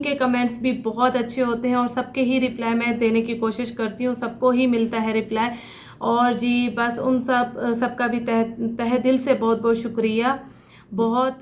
के कमेंट्स भी बहुत अच्छे होते हैं और सबके ही रिप्लाई मैं देने की कोशिश करती हूँ, सबको ही मिलता है रिप्लाई। और जी बस उन सबका भी तहे दिल से बहुत बहुत शुक्रिया। बहुत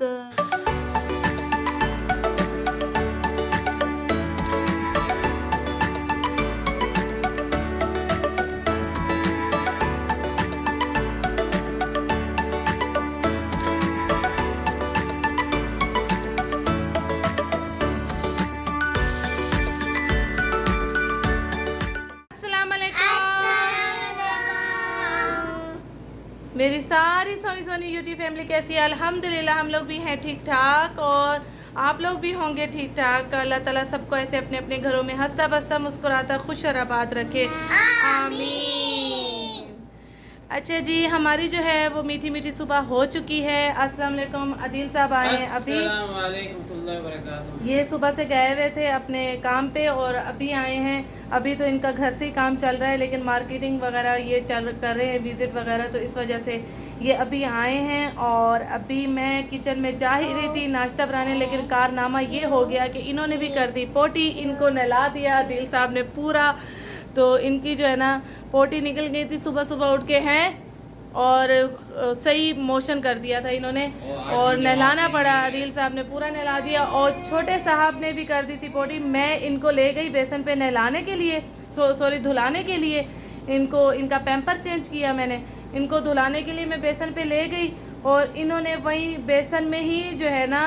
मेरी सारी सोनी सोनी यूट्यूब फैमिली कैसी है? अल्हम्दुलिल्लाह हम लोग भी हैं ठीक ठाक और आप लोग भी होंगे ठीक ठाक। अल्लाह ताला सबको ऐसे अपने अपने घरों में हंसता बसता मुस्कुराता खुश और आबाद रखे, आमीन। अच्छा जी, हमारी जो है वो मीठी मीठी सुबह हो चुकी है। अस्सलाम वालेकुम, आदिल साहब आए हैं अभी। ये सुबह से गए हुए थे अपने काम पे और अभी आए हैं। अभी तो इनका घर से ही काम चल रहा है, लेकिन मार्केटिंग वगैरह ये कर रहे हैं, विज़िट वगैरह, तो इस वजह से ये अभी आए हैं। और अभी मैं किचन में जा ही रही थी नाश्ता बनाने, लेकिन कारनामा ये हो गया कि इन्होंने भी कर दी पोटी। इनको नहला दिया दिल साहब ने पूरा, तो इनकी जो है ना पोटी निकल गई थी सुबह सुबह उठ के हैं, और सही मोशन कर दिया था इन्होंने और नहलाना पड़ा। आदिल साहब ने पूरा नहला दिया और छोटे साहब ने भी कर दी थी पोटी। मैं इनको ले गई बेसन पे नहलाने के लिए, सॉरी धुलाने के लिए। इनका पैम्पर चेंज किया मैंने, इनको धुलाने के लिए मैं बेसन पे ले गई और इन्होंने वहीं बेसन में ही जो है ना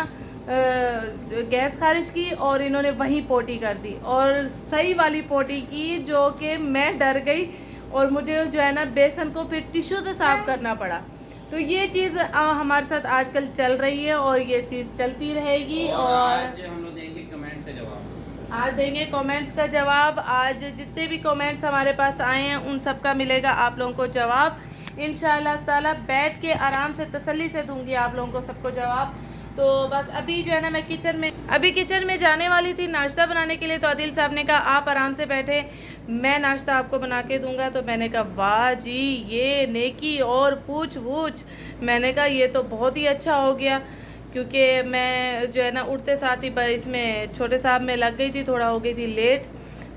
गैस खारिज की और इन्होंने वहीं पोटी कर दी, और सही वाली पोटी की, जो कि मैं डर गई और मुझे जो है ना बेसन को फिर टिश्यू से साफ करना पड़ा। तो ये चीज़ हमारे साथ आजकल चल रही है और ये चीज़ चलती रहेगी। और आज हम लोग देंगे कमेंट्स का जवाब, आज देंगे कमेंट्स का जवाब। आज जितने भी कमेंट्स हमारे पास आए हैं उन सब का मिलेगा आप लोगों को जवाब इंशाअल्लाह ताला। बैठ के आराम से तसल्ली से दूंगी आप लोगों को सबको जवाब। तो बस अभी जो है ना मैं किचन में जाने वाली थी नाश्ता बनाने के लिए। तो आदिल साहब ने कहा आप आराम से बैठे, मैं नाश्ता आपको बना के दूंगा। तो मैंने कहा वाह जी, ये नेकी और पूछ पूछ। मैंने कहा ये तो बहुत ही अच्छा हो गया, क्योंकि मैं जो है ना उठते साथ ही इसमें छोटे साहब में लग गई थी, थोड़ा हो गई थी लेट,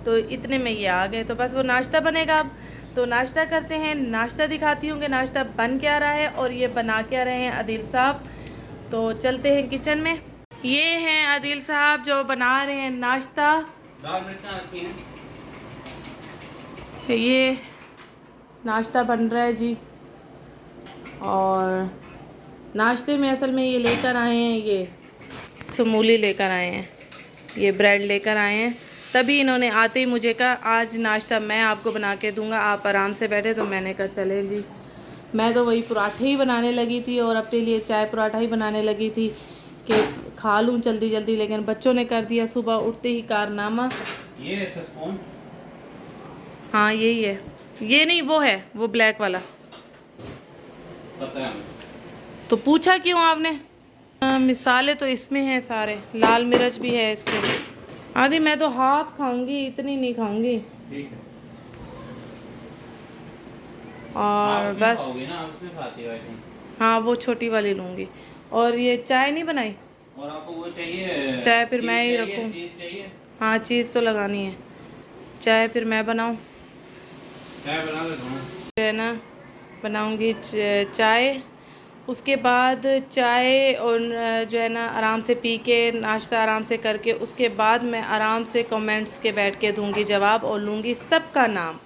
तो इतने में ये आ गए। तो बस वो नाश्ता बनेगा अब, तो नाश्ता करते हैं। नाश्ता दिखाती हूँ कि नाश्ता बन क्या रहा है और ये बना क्या रहे हैं आदिल साहब। तो चलते हैं किचन में। ये हैं आदिल साहब जो बना रहे हैं नाश्ता। दाल मिर्चा रखी हैं। ये नाश्ता बन रहा है जी, और नाश्ते में असल में ये लेकर आए हैं, ये समूली लेकर आए हैं, ये ब्रेड लेकर आए हैं। तभी इन्होंने आते ही मुझे कहा आज नाश्ता मैं आपको बना के दूंगा, आप आराम से बैठे। तो मैंने कहा चले जी। मैं तो वही पराठे ही बनाने लगी थी और अपने लिए चाय पराठा ही बनाने लगी थी कि खा लूँ जल्दी जल्दी, लेकिन बच्चों ने कर दिया सुबह उठते ही कारनामा। ये स्पून, हाँ यही है, ये नहीं वो है, वो ब्लैक वाला। पता है। तो पूछा क्यों आपने? मिसाले तो इसमें हैं सारे, लाल मिर्च भी है इसमें। आदि मैं तो हाफ खाऊंगी, इतनी नहीं खाऊंगी। ठीक है। और बस ना, उसमें खाती है हाँ वो छोटी वाली लूँगी। और ये चाय नहीं बनाई, और आपको वो चाहिए चाय फिर मैं ही रखूँ। चीज़ चाहिए? हाँ चीज़ तो लगानी है, चाय फिर मैं बनाऊँ। चाय बना दे जो है ना बनाऊँगी चाय, उसके बाद चाय और जो है ना आराम से पी के नाश्ता आराम से करके उसके बाद मैं आराम से कमेंट्स के बैठ के दूंगी जवाब और लूँगी सबका नाम।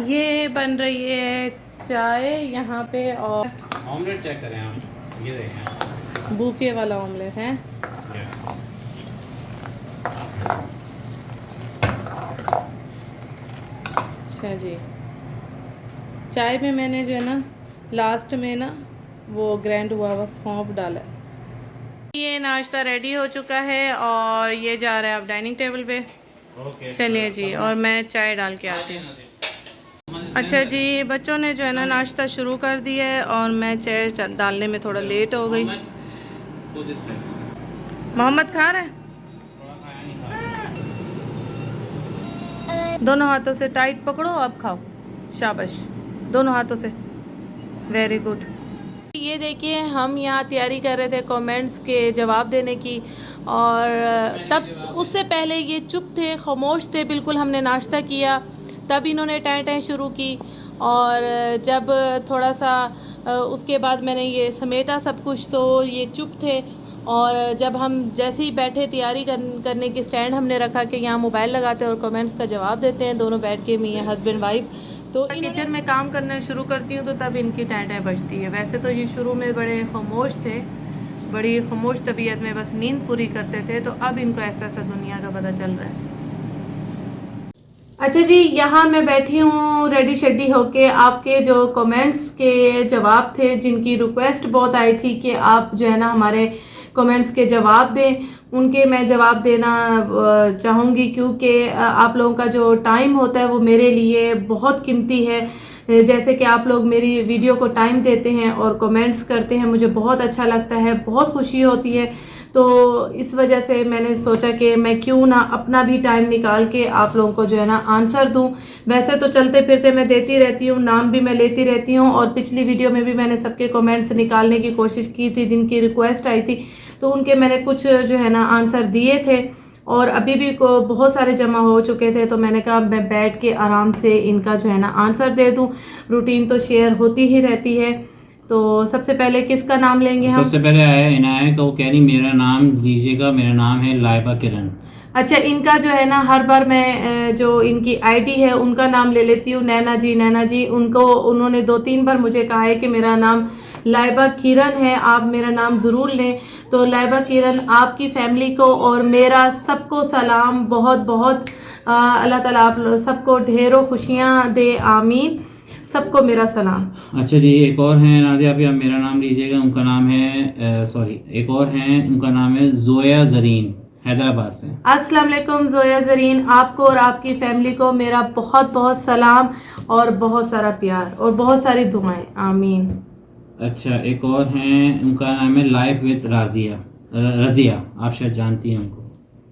ये बन रही है चाय यहाँ पे, और ऑमलेट चेक करें आप, ये देखें बूफे वाला ऑमलेट है। अच्छा जी, चाय में मैंने जो है ना लास्ट में ना वो ग्राइंड हुआ हुआ सौंफ डाला है। ये नाश्ता रेडी हो चुका है और ये जा रहा है अब डाइनिंग टेबल पे। चलिए जी, और मैं चाय डाल के आती हूँ। अच्छा जी, बच्चों ने जो है ना नाश्ता शुरू कर दिया है और मैं चाय डालने में थोड़ा लेट हो गई। मोहम्मद खा रहे हैं, दोनों हाथों से टाइट पकड़ो, अब खाओ, शाबाश, दोनों हाथों से, वेरी गुड। ये देखिए, हम यहाँ तैयारी कर रहे थे कमेंट्स के जवाब देने की, और तब उससे पहले ये चुप थे, खामोश थे बिल्कुल। हमने नाश्ता किया तब इन्होंने टाएं टाएं शुरू की, और जब थोड़ा सा उसके बाद मैंने ये समेटा सब कुछ तो ये चुप थे। और जब हम जैसे ही बैठे तैयारी करने की, स्टैंड हमने रखा कि यहाँ मोबाइल लगाते हैं और कमेंट्स का जवाब देते हैं, दोनों बैठ के, मैं हस्बैंड वाइफ। तो किचन में काम करना शुरू करती हूँ तो तब इनकी टाएं बजती है। वैसे तो ये शुरू में बड़े खामोश थे, बड़ी खामोश तबीयत में बस नींद पूरी करते थे, तो अब इनको ऐसा ऐसा दुनिया का पता चल रहा है। अच्छा जी, यहाँ मैं बैठी हूँ रेडी शेडी होके। आपके जो कमेंट्स के जवाब थे, जिनकी रिक्वेस्ट बहुत आई थी कि आप जो है ना हमारे कमेंट्स के जवाब दें, उनके मैं जवाब देना चाहूँगी, क्योंकि आप लोगों का जो टाइम होता है वो मेरे लिए बहुत कीमती है। जैसे कि आप लोग मेरी वीडियो को टाइम देते हैं और कमेंट्स करते हैं, मुझे बहुत अच्छा लगता है, बहुत खुशी होती है। तो इस वजह से मैंने सोचा कि मैं क्यों ना अपना भी टाइम निकाल के आप लोगों को जो है ना आंसर दूं। वैसे तो चलते फिरते मैं देती रहती हूँ, नाम भी मैं लेती रहती हूँ, और पिछली वीडियो में भी मैंने सबके कमेंट्स निकालने की कोशिश की थी जिनकी रिक्वेस्ट आई थी, तो उनके मैंने कुछ जो है ना आंसर दिए थे, और अभी भी को बहुत सारे जमा हो चुके थे। तो मैंने कहा मैं बैठ के आराम से इनका जो है ना आंसर दे दूं। रूटीन तो शेयर होती ही रहती है। तो सबसे पहले किसका नाम लेंगे हम? सबसे पहले आया इनाया का, वो कह रही मेरा नाम दीजिएगा, मेरा नाम है लाइबा किरण। अच्छा, इनका जो है ना हर बार मैं जो इनकी आईडी है उनका नाम ले लेती हूँ। नैना जी, उन्होंने 2-3 बार मुझे कहा है कि मेरा नाम लाइबा किरण है, आप मेरा नाम ज़रूर लें। तो लाइबा किरण, आपकी फैमिली को और मेरा सबको सलाम, बहुत बहुत अल्लाह ताला आप सबको ढेरों खुशियाँ दे, आमीन। सबको मेरा सलाम। अच्छा जी, एक और हैं नाज़िया, आप मेरा नाम लीजिएगा, उनका नाम है एक और हैं, उनका नाम है जोया जरीन, हैदराबाद से। अस्सलाम वालेकुम जोया जरीन, आपको और आपकी फैमिली को मेरा बहुत बहुत सलाम और बहुत सारा प्यार और बहुत सारी दुआएं, आमीन। अच्छा, एक और हैं, उनका नाम है लाइफ विद रजिया, आप शायद जानती हैं उनको।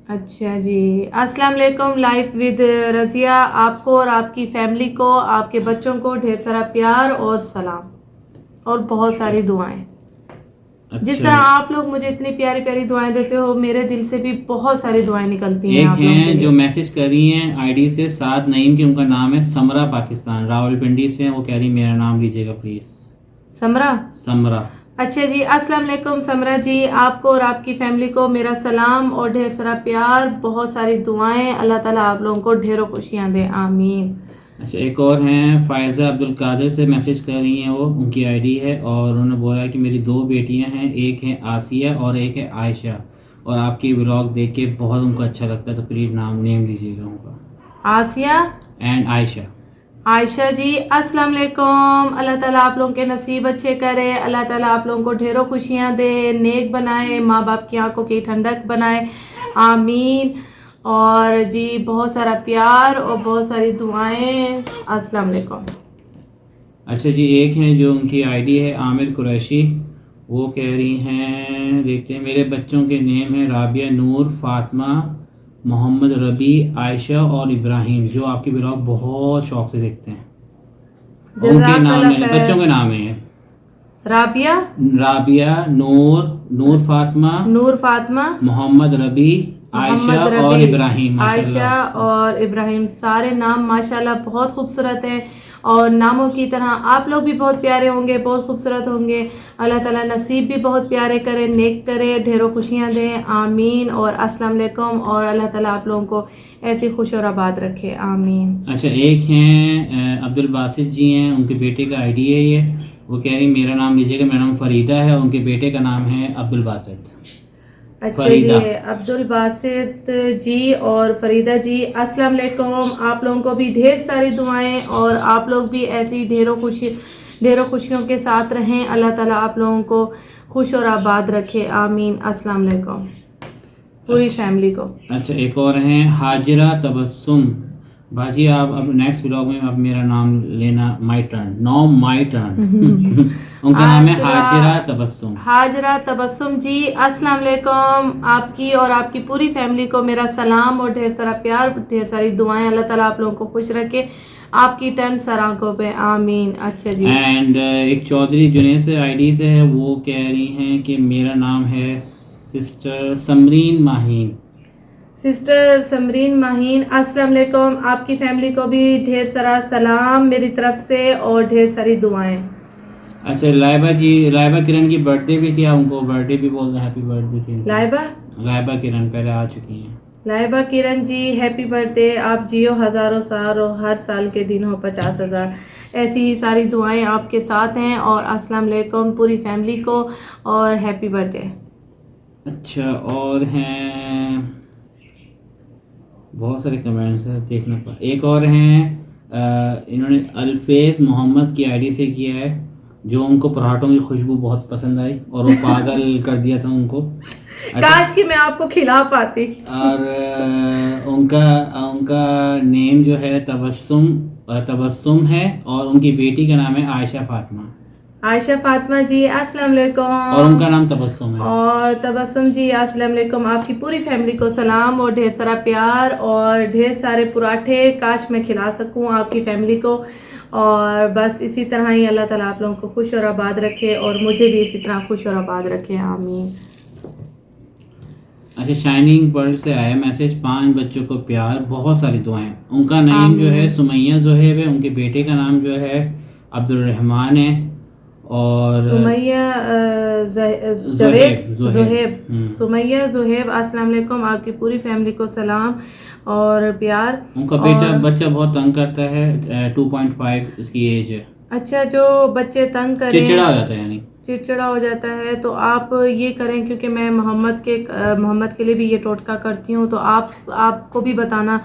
अच्छा जी, अस्सलाम वालेकुम लाइफ विद रजिया, आपको और आपकी फैमिली को, आपके बच्चों को ढेर सारा प्यार और सलाम और बहुत सारी दुआएं। अच्छा, जिस तरह आप लोग मुझे इतनी प्यारी प्यारी दुआएं देते हो, मेरे दिल से भी बहुत सारी दुआएं निकलती हैं। एक हैं जो मैसेज कर रही हैं आईडी से, साद नईम की, उनका नाम है समरा, पाकिस्तान, रावलपिंडी से, वो कह रही मेरा नाम लीजिएगा प्लीज। समरा। अच्छा जी, अस्सलाम वालेकुम समरा जी, आपको और आपकी फैमिली को मेरा सलाम और ढेर सारा प्यार, बहुत सारी दुआएं, अल्लाह ताला आप लोगों को ढेरों खुशियां दे, आमीन। अच्छा, एक और हैं फ़ायज़ा अब्दुल कादिर से मैसेज कर रही हैं, वो उनकी आईडी है, और उन्होंने बोला है कि मेरी 2 बेटियां हैं, एक है आसिया और एक है आयशा, और आपकी व्लॉग देख के बहुत उनको अच्छा लगता है, तो प्लीज़ नेम लीजिएगा उनका। आसिया एंड आयशा जी, अस्सलाम वालेकुम, अल्लाह ताला आप लोगों के नसीब अच्छे करे, अल्लाह ताला आप लोगों को ढेरों खुशियां दे, नेक बनाए, माँ बाप की आंखों की ठंडक बनाए, आमीन। और जी बहुत सारा प्यार और बहुत सारी दुआएं, अस्सलाम वालेकुम। अच्छा जी, एक हैं जो उनकी आईडी है आमिर कुरैशी, वो कह रही हैं, देखते हैं, मेरे बच्चों के नेम हैं राबिया, नूर, फातिमा, मोहम्मद, रबी, आयशा और इब्राहिम, जो आपके ब्लॉग बहुत शौक से देखते हैं। उनके नाम ले, बच्चों के नाम है राबिया, नूर फातिमा, मोहम्मद, रबी, आयशा और इब्राहिम। आयशा और इब्राहिम, सारे नाम माशाल्लाह बहुत खूबसूरत हैं, और नामों की तरह आप लोग भी बहुत प्यारे होंगे, बहुत खूबसूरत होंगे। अल्लाह ताला नसीब भी बहुत प्यारे करे, नेक करे, ढेरों खुशियां दें, आमीन। और अस्सलाम वालेकुम, और अल्लाह ताला आप लोगों को ऐसी खुश और आबाद रखे, आमीन। अच्छा, एक हैं अब्दुल बासित जी हैं, उनके बेटे का आईडी है ये, वो कह रही मेरा नाम लीजिएगा, मेरा नाम फरीदा है, उनके बेटे का नाम है अब्दुल बासित। अच्छा जी, अब्दुल बासित जी और फरीदा जी, अस्सलाम वालेकुम, आप लोगों को भी ढेर सारी दुआएं, और आप लोग भी ऐसी ढेरों खुशियों के साथ रहें, अल्लाह ताला आप लोगों को खुश और आबाद रखे, आमीन। अस्सलाम वालेकुम पूरी फैमिली को। अच्छा, एक और हैं हाजिरा तबस्सुम, बाजी आप अब नेक्स्ट ब्लॉग में अब मेरा नाम लेना, my turn, know my turn. उनका नाम है हाजरा तबस्सुम। हाजरा तबस्सुम जी, अस्सलाम वालेकुम। आपकी और आपकी पूरी फैमिली को मेरा सलाम और ढेर सारा प्यार, ढेर सारी दुआएं। अल्लाह ताला आप लोगों को खुश रखे, आपकी टर्न सर आंखों पे, आमीन। अच्छा जी। एंड एक चौधरी जुनैद से आईडी से है, वो कह रही हैं कि मेरा नाम है सिस्टर समरीन माहीन। सिस्टर समरीन माहीन, अस्सलाम वालेकुम। आपकी फैमिली को भी ढेर सारा सलाम मेरी तरफ से और ढेर सारी दुआएं। अच्छा लाइबा जी, लाइबा किरण की बर्थडे भी थी, उनको बर्थडे भी बोल दो, हैप्पी बर्थडे थी। लाइबा किरण पहले आ चुकी हैं। Laiba Kiran ji, happy birthday. आप जियो हज़ारों साल और हर साल के दिन हो 50,000। ऐसी ही सारी दुआएं आपके साथ हैं। और अस्सलाम वालेकुम पूरी फैमिली को और हैप्पी बर्थडे। अच्छा, और हैं बहुत सारे कमेंट्स है, देखना पड़ा। एक और हैं, इन्होंने अल्फेज मोहम्मद की आईडी से किया है, जो उनको पराठों की खुशबू बहुत पसंद आई और वो पागल कर दिया था उनको। काश कि मैं आपको खिला पाती। और उनका नेम जो है तबस्सुम है, और उनकी बेटी का नाम है आयशा फातिमा जी, अस्सलाम वालेकुम। और उनका नाम तबस्सुम है। और तबस्सुम जी, अस्सलाम वालेकुम। आपकी पूरी फैमिली को सलाम और ढेर सारा प्यार और ढेर सारे पराठे काश मैं खिला सकूं आपकी फैमिली को। और बस इसी तरह ही अल्लाह ताला आप लोगों को खुश और आबाद रखे और मुझे भी इसी तरह खुश और आबाद रखे, आमीन। अच्छा, शाइनिंग वर्ल्ड से आया मैसेज, 5 बच्चों को प्यार, बहुत सारी दुआएं। उनका नाम जो है सुमैया जुहैब है, उनके बेटे का नाम जो है अब्दुल रहमान है, और सुमैया जुहैब। सुमैया जुहैब, अस्सलाम वालेकुम। आपकी पूरी फैमिली को सलाम और प्यार। उनका बच्चा बहुत तंग करता है, 2.5 इसकी एज है। अच्छा, जो बच्चे तंग करें, चिड़चिड़ा हो जाता है, यानी चिड़चिड़ा हो जाता है, तो आप ये करें, क्योंकि मैं मोहम्मद के लिए भी ये टोटका करती हूँ, तो आपको भी बताना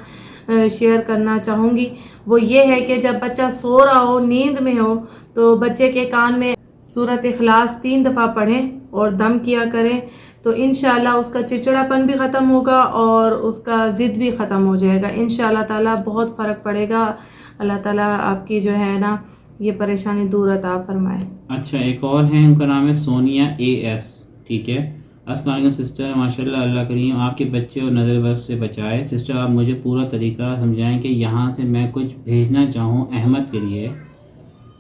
शेयर करना चाहूँगी। वो ये है कि जब बच्चा सो रहा हो, नींद में हो, तो बच्चे के कान में सूरत इखलास 3 दफ़ा पढ़ें और दम किया करें, तो इंशाल्लाह उसका चिड़चिड़ापन भी ख़त्म होगा और उसका ज़िद भी ख़त्म हो जाएगा। इंशाल्लाह ताला बहुत फ़र्क पड़ेगा। अल्लाह ताला आपकी जो है ना ये परेशानी दूर अता फरमाए। अच्छा, एक और है, उनका नाम है सोनिया AS, ठीक है। अस्सलाम वालेकुम सिस्टर, माशाल्लाह अल्लाह करीम आपके बच्चे और नज़र बद से बचाए। सिस्टर आप मुझे पूरा तरीका समझाएं कि यहाँ से मैं कुछ भेजना चाहूँ अहमद के लिए,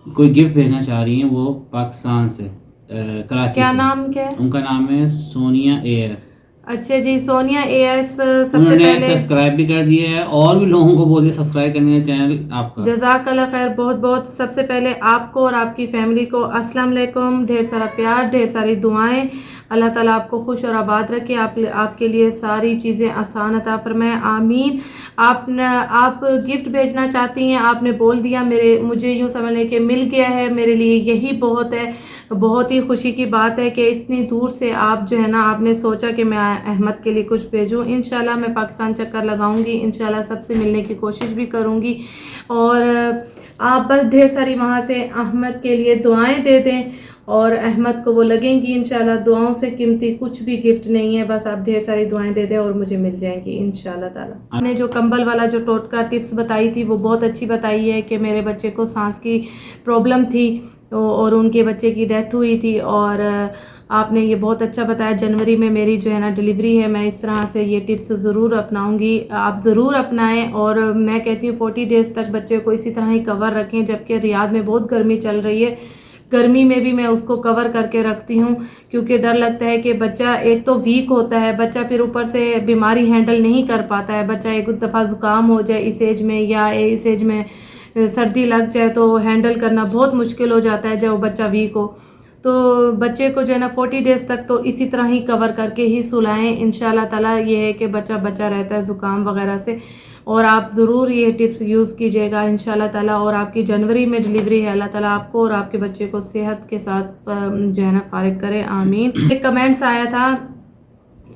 कोई गिफ्ट भेजना चाह रही हैं, वो पाकिस्तान से, कराची क्या से। नाम क्या है? उनका नाम है सोनिया AS। अच्छा जी, सोनिया AS सबसे उन्होंने पहले सब्सक्राइब भी कर दिया है और भी लोगों को बोलिए सब्सक्राइब करने का चैनल आपका। जज़ाकल्लाह खैर, बहुत बहुत। सबसे पहले आपको और आपकी फैमिली को अस्सलाम वालेकुम, ढेर सारा प्यार, ढेर सारी दुआएं। अल्लाह ताला आपको खुश और आबाद रखे, आपके लिए सारी चीज़ें आसान अता फरमाए, आमीन। आप गिफ्ट भेजना चाहती हैं, आपने बोल दिया, मुझे यूँ समझ लें कि मिल गया है, मेरे लिए यही बहुत है। बहुत ही खुशी की बात है कि इतनी दूर से आप जो है ना, आपने सोचा कि मैं अहमद के लिए कुछ भेजूं। इंशाल्लाह मैं पाकिस्तान चक्कर लगाऊंगी, इंशाल्लाह सबसे मिलने की कोशिश भी करूंगी। और आप बस ढेर सारी वहाँ से अहमद के लिए दुआएं दे दें और अहमद को वो लगेंगी इंशाल्लाह। दुआओं से कीमती कुछ भी गिफ्ट नहीं है, बस आप ढेर सारी दुआएं दे दें और मुझे मिल जाएंगी इंशाल्लाह ताला। मैंने जो कंबल वाला जो टोटका टिप्स बताई थी वो बहुत अच्छी बताई है कि मेरे बच्चे को सांस की प्रॉब्लम थी और उनके बच्चे की डेथ हुई थी, और आपने ये बहुत अच्छा बताया। जनवरी में मेरी जो है ना डिलीवरी है, मैं इस तरह से ये टिप्स ज़रूर अपनाऊंगी, आप ज़रूर अपनाएं। और मैं कहती हूँ 40 डेज़ तक बच्चे को इसी तरह ही कवर रखें, जबकि रियाद में बहुत गर्मी चल रही है। गर्मी में भी मैं उसको कवर करके रखती हूँ, क्योंकि डर लगता है कि बच्चा एक तो वीक होता है, बच्चा फिर ऊपर से बीमारी हैंडल नहीं कर पाता है। बच्चा एक दफ़ा ज़ुकाम हो जाए इस एज में, या इस एज में सर्दी लग जाए, तो हैंडल करना बहुत मुश्किल हो जाता है जब बच्चा वीक हो। तो बच्चे को जो है ना 40 डेज़ तक तो इसी तरह ही कवर करके ही सुलाएं इंशाल्लाह ताला। ये है कि बच्चा रहता है ज़ुकाम वगैरह से। और आप ज़रूर ये टिप्स यूज़ कीजिएगा इंशाल्लाह ताला। और आपकी जनवरी में डिलीवरी है, अल्लाह ताला आपको और आपके बच्चे को सेहत के साथ जो है ना फारिग करे, आमीन। एक कमेंट्स आया था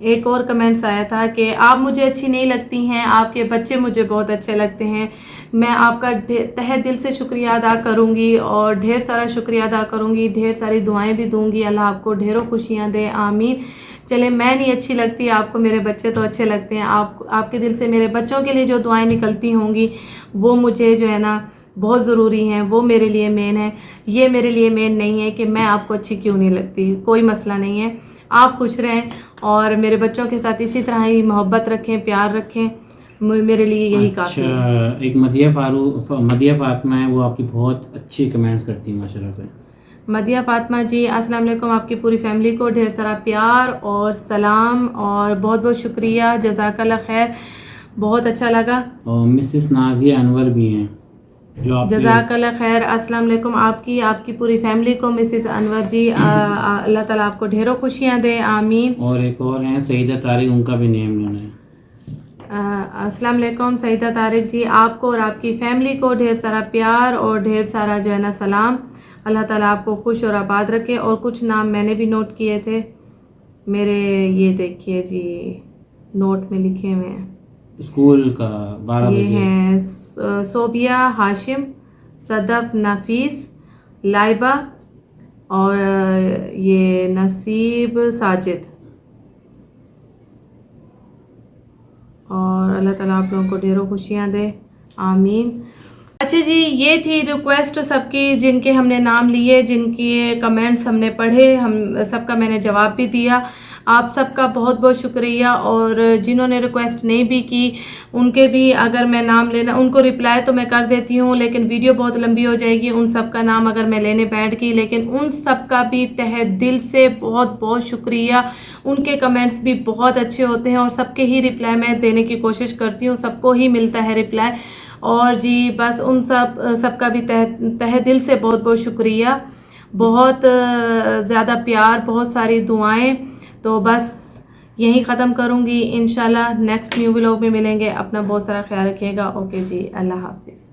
एक और कमेंट्स आया था कि आप मुझे अच्छी नहीं लगती हैं, आपके बच्चे मुझे बहुत अच्छे लगते हैं। मैं आपका तहे दिल से शुक्रिया अदा करूंगी और ढेर सारा शुक्रिया अदा करूंगी, ढेर सारी दुआएं भी दूंगी। अल्लाह आपको ढेरों खुशियां दे, आमीन। चले, मैं नहीं अच्छी लगती, आपको मेरे बच्चे तो अच्छे लगते हैं। आपके दिल से मेरे बच्चों के लिए जो दुआएं निकलती होंगी वो मुझे जो है ना बहुत ज़रूरी हैं, वो मेरे लिए मेन है। ये मेरे लिए मेन नहीं है कि मैं आपको अच्छी क्यों नहीं लगती, कोई मसला नहीं है। आप खुश रहें और मेरे बच्चों के साथ इसी तरह ही मोहब्बत रखें, प्यार रखें, मेरे लिए यही काफ़ी है। एक मदिया फातिमा है, वो आपकी बहुत अच्छी कमेंट्स करती है माशाल्लाह से। मदिया फातिमा जी, अस्सलाम वालेकुम। आपकी पूरी फैमिली को ढेर सारा प्यार और सलाम और बहुत बहुत शुक्रिया, जज़ाकल्लाह खैर, बहुत अच्छा लगा। और मिसेस नाजिया अनवर भी हैं जो आप जज़ाकल्लाह खैर, अस्सलाम वालेकुम। आपकी पूरी फैमिली को मिसेस अनवर जी, अल्लाह ताला आपको ढेरों खुशियाँ दे, आमीन। और एक और हैं सईदा तारिक, उनका भी नेम लेना है। अस्सलाम वालेकुम सईदा तारिक जी, आपको और आपकी फैमिली को ढेर सारा प्यार और ढेर सारा जो है ना सलाम। अल्लाह ताला आपको खुश और आबाद रखे। और कुछ नाम मैंने भी नोट किए थे मेरे, ये देखिए जी नोट में लिखे हुए हैं। स्कूल का 12 ये बजे हैं सोबिया हाशिम, सदफ नफीस, लाइबा और ये नसीब साजिद। और अल्लाह ताला आप लोगों को ढेरों खुशियाँ दे, आमीन। अच्छा जी, ये थी रिक्वेस्ट सबकी जिनके हमने नाम लिए, जिनके कमेंट्स हमने पढ़े, हम सबका मैंने जवाब भी दिया। आप सबका बहुत बहुत शुक्रिया। और जिन्होंने रिक्वेस्ट नहीं भी की उनके भी अगर मैं नाम लेना, उनको रिप्लाई तो मैं कर देती हूँ लेकिन वीडियो बहुत लंबी हो जाएगी उन सब का नाम अगर मैं लेने बैठ गई। लेकिन उन सब का भी तहे दिल से बहुत बहुत शुक्रिया। उनके कमेंट्स भी बहुत अच्छे होते हैं और सबके ही रिप्लाई मैं देने की कोशिश करती हूँ, सबको ही मिलता है रिप्लाई। और जी बस उन सबका भी तहे दिल से बहुत बहुत शुक्रिया। बहुत ज़्यादा प्यार, बहुत सारी दुआएं। तो बस यहीं ख़त्म करूँगी, इंशाल्लाह नेक्स्ट न्यू व्लॉग में मिलेंगे। अपना बहुत सारा ख्याल रखिएगा। ओके जी, अल्लाह हाफिज़।